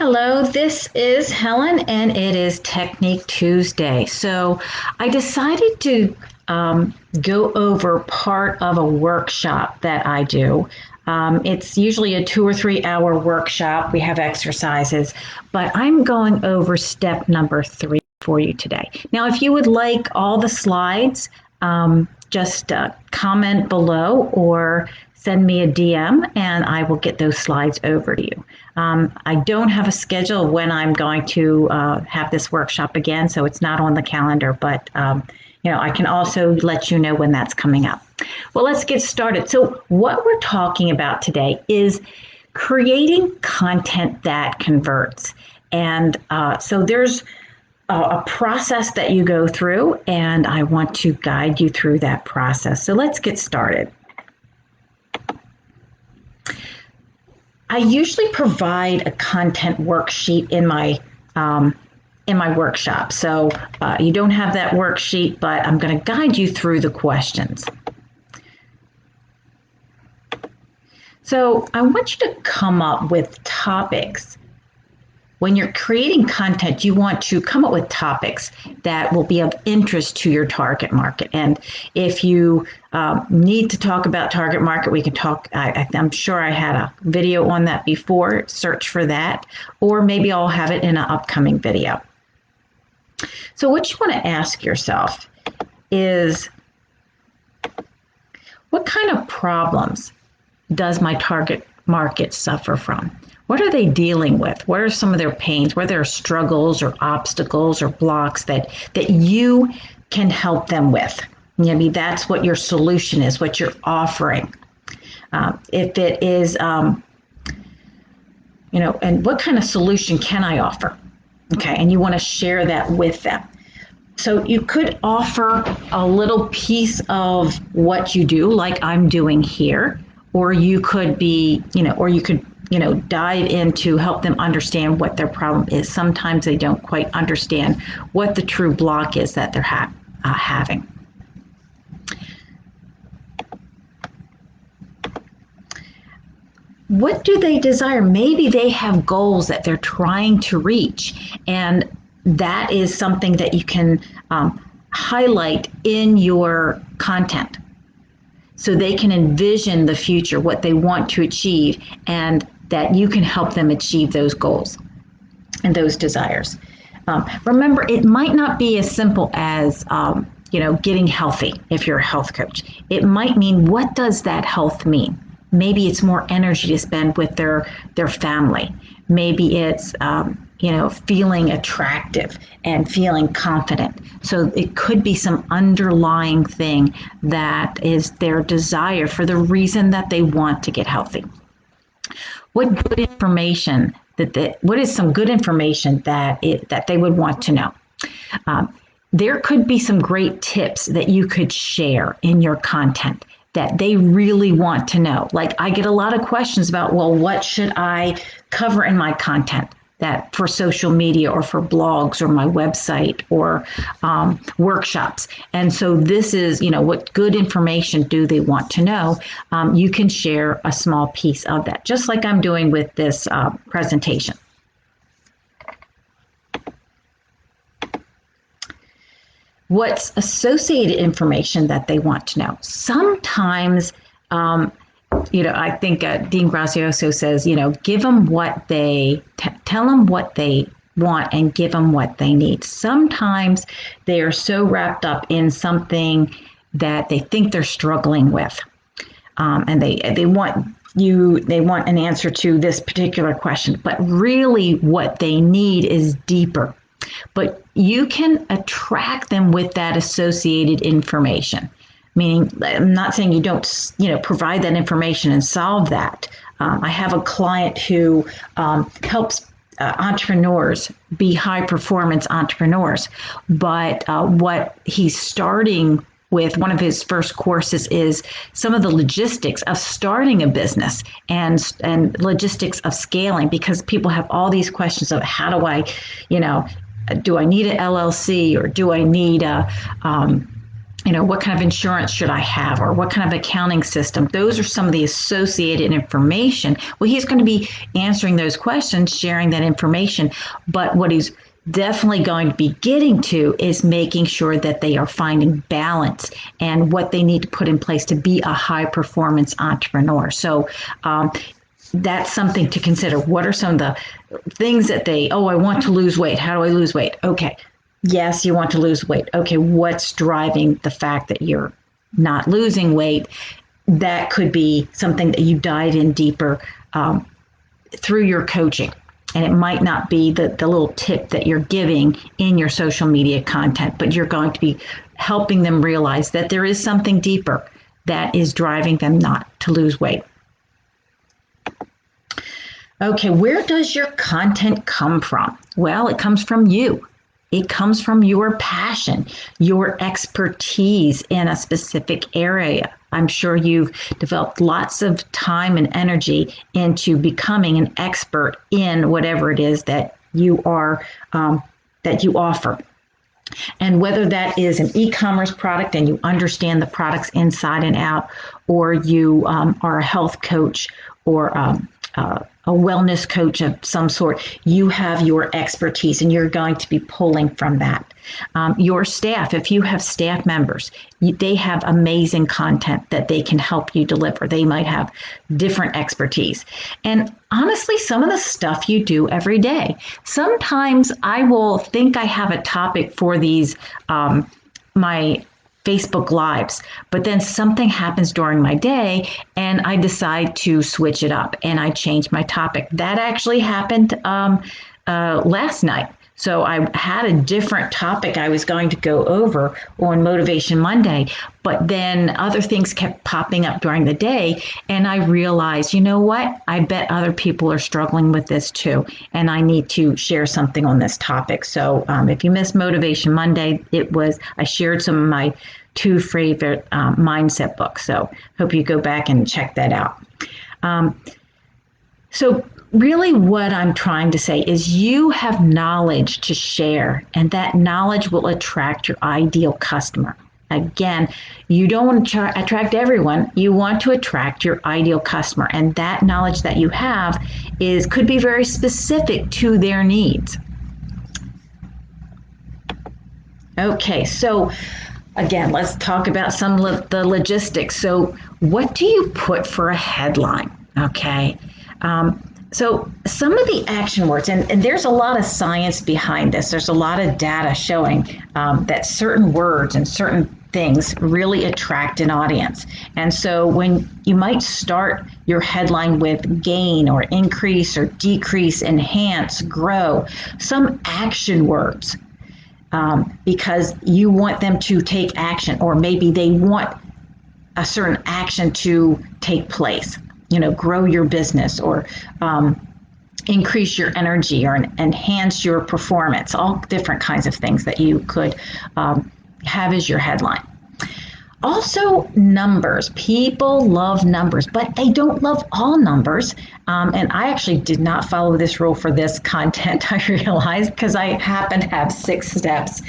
Hello, this is Helen, and it is Technique Tuesday. So I decided to go over part of a workshop that I do. It's usually a 2 or 3 hour workshop. We have exercises, but I'm going over step number 3 for you today. Now, if you would like all the slides, just comment below or send me a DM and I will get those slides over to you. I don't have a schedule when I'm going to have this workshop again, so it's not on the calendar, but I can also let you know when that's coming up. Well, let's get started. So what we're talking about today is creating content that converts. And so there's a process that you go through, and I want to guide you through that process. So let's get started. I usually provide a content worksheet in my workshop. So you don't have that worksheet, but I'm going to guide you through the questions. So I want you to come up with topics. When you're creating content, you want to come up with topics that will be of interest to your target market. And if you need to talk about target market, we can talk. I'm sure I had a video on that before. Search for that, or maybe I'll have it in an upcoming video. So what you want to ask yourself is, what kind of problems does my target market suffer from? What are they dealing with? What are some of their pains? What are their struggles or obstacles or blocks that you can help them with? Maybe that's what your solution is, what you're offering. If it is, and what kind of solution can I offer? Okay, and you want to share that with them. So you could offer a little piece of what you do, like I'm doing here, or you could be, dive in to help them understand what their problem is. Sometimes they don't quite understand what the true block is that they're having. What do they desire? Maybe they have goals that they're trying to reach, and that is something that you can highlight in your content, so they can envision the future, what they want to achieve, and that you can help them achieve those goals and those desires. Remember, it might not be as simple as getting healthy. If you're a health coach, it might mean, what does that health mean? Maybe it's more energy to spend with their family. Maybe it's feeling attractive and feeling confident. So it could be some underlying thing that is their desire for the reason that they want to get healthy. What good information what is some good information that they would want to know? There could be some great tips that you could share in your content that they really want to know. Like, I get a lot of questions about, well, what should I cover in my content? That for social media or for blogs or my website or workshops. And so this is, what good information do they want to know? You can share a small piece of that, just like I'm doing with this presentation. What's associated information that they want to know? Sometimes, I think Dean Grazioso says, give them what tell them what they want and give them what they need. Sometimes they are so wrapped up in something that they think they're struggling with, and they want an answer to this particular question, but really what they need is deeper. But you can attract them with that associated information. Meaning, I'm not saying you don't, provide that information and solve that. I have a client who helps entrepreneurs be high performance entrepreneurs. But what he's starting with, one of his first courses, is some of the logistics of starting a business and logistics of scaling, because people have all these questions of, how do I, do I need an LLC, or do I need a what kind of insurance should I have, or what kind of accounting system? Those are some of the associated information. Well, he's going to be answering those questions, sharing that information. But what he's definitely going to be getting to is making sure that they are finding balance and what they need to put in place to be a high performance entrepreneur. So, that's something to consider. What are some of the things that I want to lose weight. How do I lose weight? Okay. Yes, you want to lose weight. Okay. What's driving the fact that you're not losing weight? That could be something that you dive in deeper through your coaching. And it might not be the little tip that you're giving in your social media content, but you're going to be helping them realize that there is something deeper that is driving them not to lose weight. Okay, where does your content come from? Well, it comes from you. It comes from your passion, your expertise in a specific area. I'm sure you've developed lots of time and energy into becoming an expert in whatever it is that you are that you offer. And whether that is an e-commerce product and you understand the products inside and out, or you are a health coach or a wellness coach of some sort, you have your expertise and you're going to be pulling from that. Your staff, if you have staff members, they have amazing content that they can help you deliver. They might have different expertise. And honestly, some of the stuff you do every day. Sometimes I will think I have a topic for these, my Facebook Lives, but then something happens during my day and I decide to switch it up and I change my topic. That actually happened last night. So I had a different topic I was going to go over on Motivation Monday, but then other things kept popping up during the day. And I realized, you know what? I bet other people are struggling with this too. And I need to share something on this topic. So if you missed Motivation Monday, I shared some of my 2 favorite mindset books. So hope you go back and check that out. So really what I'm trying to say is you have knowledge to share, and that knowledge will attract your ideal customer. Again, you don't want to attract everyone. You want to attract your ideal customer, and that knowledge that you have could be very specific to their needs. Okay, so again, let's talk about some of the logistics. So what do you put for a headline? Okay. So some of the action words, and there's a lot of science behind this. There's a lot of data showing that certain words and certain things really attract an audience. And so when you might start your headline with gain or increase or decrease, enhance, grow, some action words, because you want them to take action, or maybe they want a certain action to take place. Grow your business, or increase your energy, or enhance your performance, all different kinds of things that you could have as your headline. Also, numbers. People love numbers, but they don't love all numbers. And I actually did not follow this rule for this content, I realized, because I happen to have 6 steps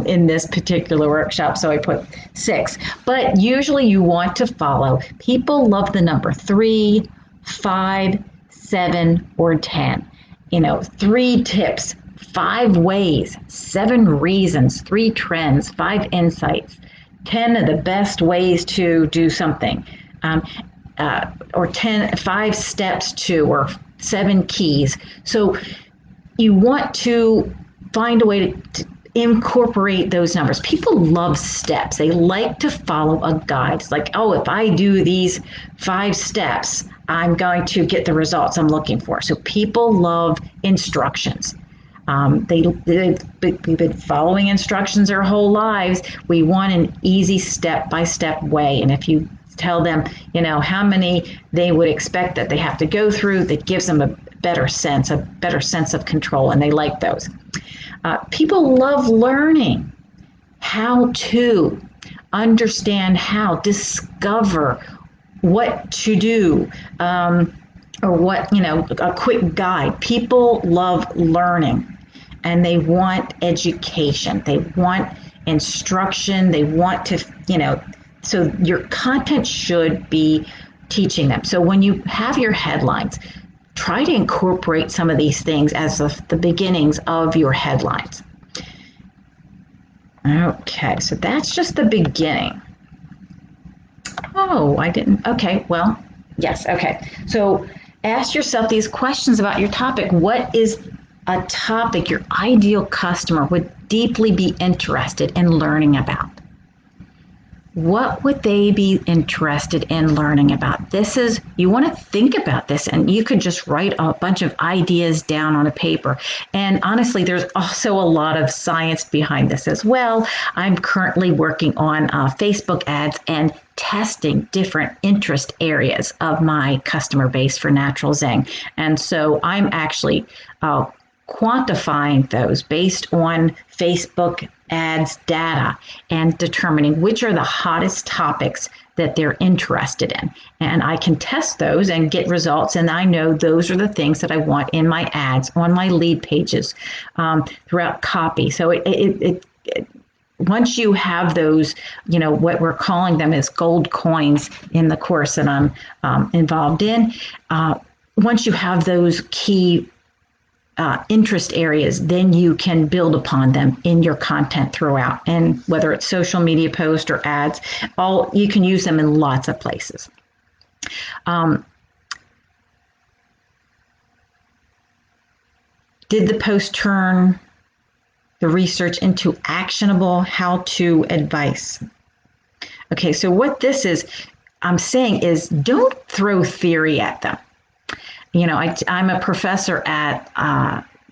in this particular workshop, so I put 6. But usually you want to follow. People love the number 3, 5, 7, or 10. 3 tips, 5 ways, 7 reasons, 3 trends, 5 insights, 10 of the best ways to do something, or 5 steps to, or 7 keys. So you want to find a way to incorporate those numbers. People love steps. They like to follow a guide. It's like, if I do these 5 steps, I'm going to get the results I'm looking for. So people love instructions. They've been following instructions their whole lives. We want an easy step-by-step way. And if you tell them, how many they would expect that they have to go through, that gives them a better sense of control, and they like those. People love learning how to understand how, discover what to do, or what, a quick guide. People love learning, and they want education. They want instruction. They want to, so your content should be teaching them. So when you have your headlines, try to incorporate some of these things as the beginnings of your headlines. Okay, so that's just the beginning. Oh, I didn't. Okay, well, yes, okay. So ask yourself these questions about your topic. What is a topic your ideal customer would deeply be interested in learning about? What would they be interested in learning about? You want to think about this, and you could just write a bunch of ideas down on a paper. And honestly, there's also a lot of science behind this as well. I'm currently working on Facebook ads and testing different interest areas of my customer base for Natural Zing. And so I'm actually quantifying those based on Facebook ads data and determining which are the hottest topics that they're interested in. And I can test those and get results. And I know those are the things that I want in my ads, on my lead pages, throughout copy. So once you have those, what we're calling them is gold coins in the course that I'm involved in. Once you have those key interest areas, then you can build upon them in your content throughout. And whether it's social media posts or ads, you can use them in lots of places. Did the post turn the research into actionable how-to advice? Okay, so what this is, I'm saying is don't throw theory at them. I'm a professor at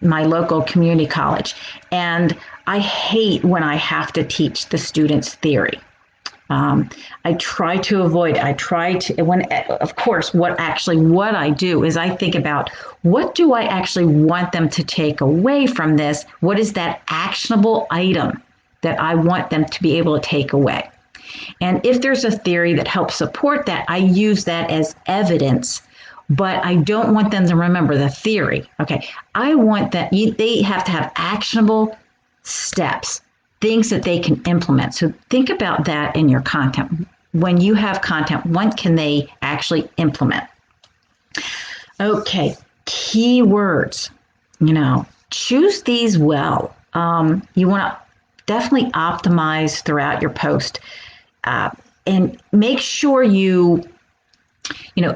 my local community college, and I hate when I have to teach the students theory. I try to avoid. Of course, what I do is I think about what do I actually want them to take away from this? What is that actionable item that I want them to be able to take away? And if there's a theory that helps support that, I use that as evidence. But I don't want them to remember the theory. Okay, I want that they have to have actionable steps, things that they can implement. So think about that in your content. When you have content, what can they actually implement? Okay, keywords. Choose these well. You want to definitely optimize throughout your post, and make sure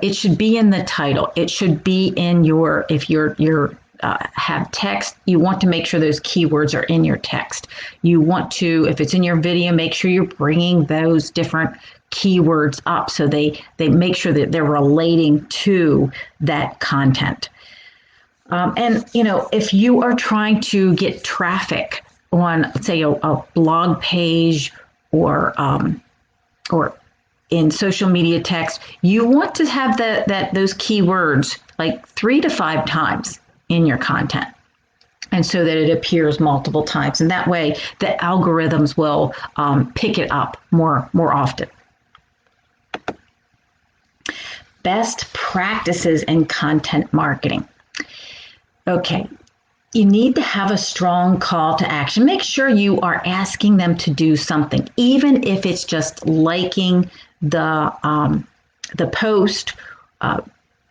it should be in the title. It should be in if you're have text, you want to make sure those keywords are in your text. You want to, if it's in your video, make sure you're bringing those different keywords up so they make sure that they're relating to that content. And if you are trying to get traffic on, say, a blog page or in social media text, you want to have those keywords like 3 to 5 times in your content, and so that it appears multiple times, and that way the algorithms will pick it up more often. Best practices in content marketing. Okay, you need to have a strong call to action. Make sure you are asking them to do something, even if it's just liking the post,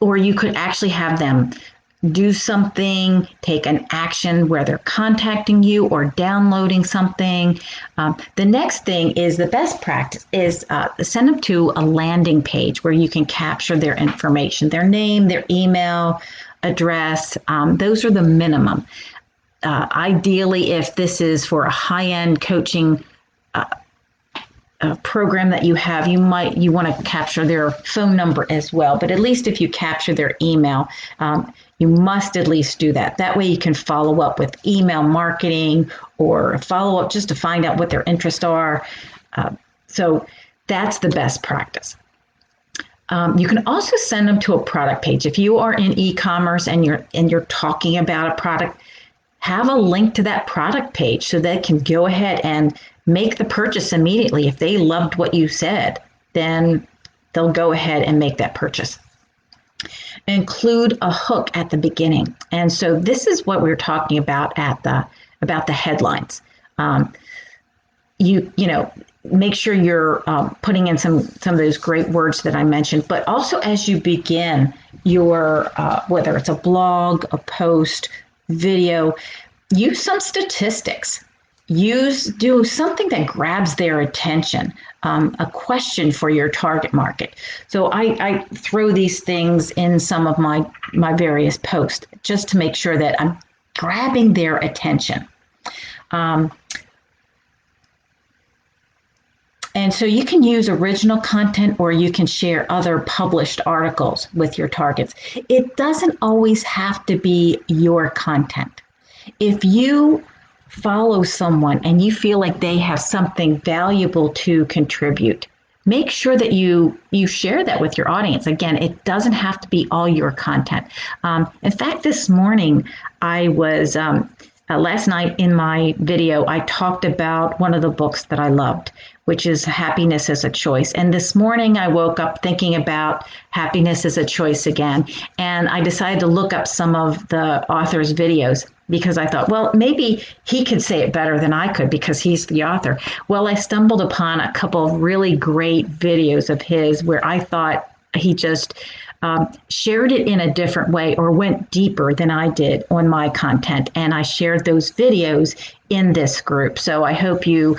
or you could actually have them do something, take an action where they're contacting you or downloading something. The next thing is the best practice is send them to a landing page where you can capture their information, their name, their email address. Those are the minimum. Ideally, if this is for a high-end coaching program that you have, you want to capture their phone number as well. But at least if you capture their email, you must at least do that. That way you can follow up with email marketing or follow up just to find out what their interests are. So that's the best practice. You can also send them to a product page. If you are in e-commerce and you're talking about a product, have a link to that product page so they can go ahead and make the purchase immediately. If they loved what you said, then they'll go ahead and make that purchase. Include a hook at the beginning. And so this is what we're talking about about the headlines. you know, make sure you're putting in some of those great words that I mentioned, but also as you begin your whether it's a blog, a post, video, use some statistics. Do something that grabs their attention, a question for your target market. So I throw these things in some of my various posts just to make sure that I'm grabbing their attention. And so you can use original content or you can share other published articles with your targets. It doesn't always have to be your content. If you follow someone and you feel like they have something valuable to contribute, make sure that you share that with your audience. Again, it doesn't have to be all your content. In fact, this morning I was last night in my video, I talked about one of the books that I loved, which is Happiness is a Choice. And this morning I woke up thinking about happiness is a choice again. And I decided to look up some of the author's videos because I thought, well, maybe he could say it better than I could because he's the author. Well, I stumbled upon a couple of really great videos of his where I thought he just shared it in a different way or went deeper than I did on my content. And I shared those videos in this group. So I hope you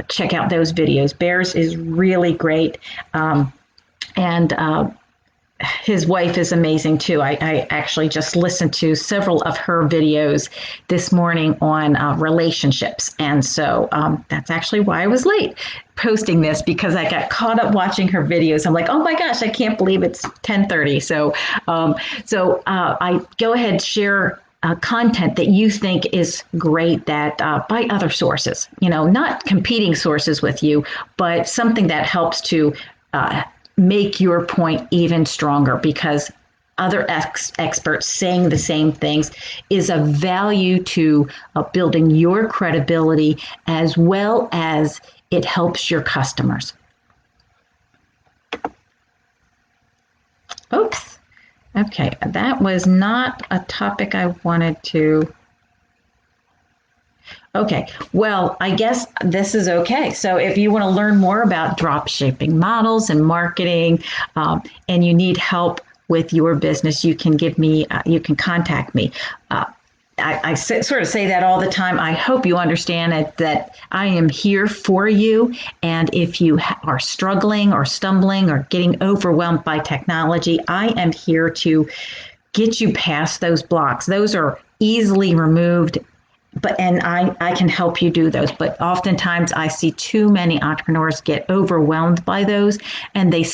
check out those videos. Bears is really great. And his wife is amazing too. I actually just listened to several of her videos this morning on relationships. And so that's actually why I was late posting this because I got caught up watching her videos. I'm like, oh my gosh, I can't believe it's 10:30. So I go ahead, share content that you think is great that by other sources, not competing sources with you, but something that helps to make your point even stronger because other experts saying the same things is of value to building your credibility as well as it helps your customers. Oops. Okay, that was not a topic I wanted to. Okay, well, I guess this is okay. So if you want to learn more about drop shipping models and marketing, and you need help with your business, you can you can contact me. I sort of say that all the time. I hope you understand it, that I am here for you. And if you are struggling or stumbling or getting overwhelmed by technology, I am here to get you past those blocks. Those are easily removed, and I can help you do those. But oftentimes I see too many entrepreneurs get overwhelmed by those and they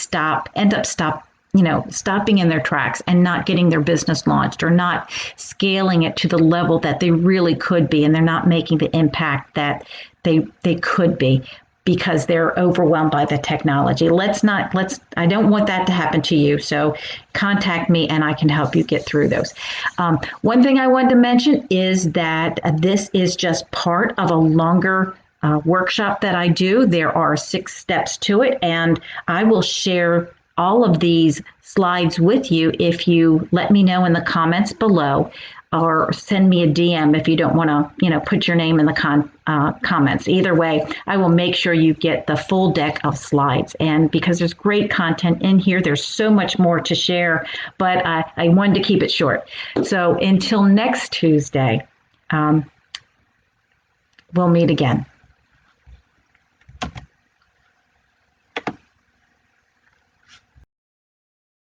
end up stopping in their tracks and not getting their business launched or not scaling it to the level that they really could be. And they're not making the impact that they could be because they're overwhelmed by the technology. I don't want that to happen to you. So contact me and I can help you get through those. One thing I wanted to mention is that this is just part of a longer workshop that I do. There are 6 steps to it, and I will share all of these slides with you if you let me know in the comments below or send me a DM if you don't want to, put your name in the comments. Either way, I will make sure you get the full deck of slides. And because there's great content in here, there's so much more to share, but I wanted to keep it short. So until next Tuesday, we'll meet again.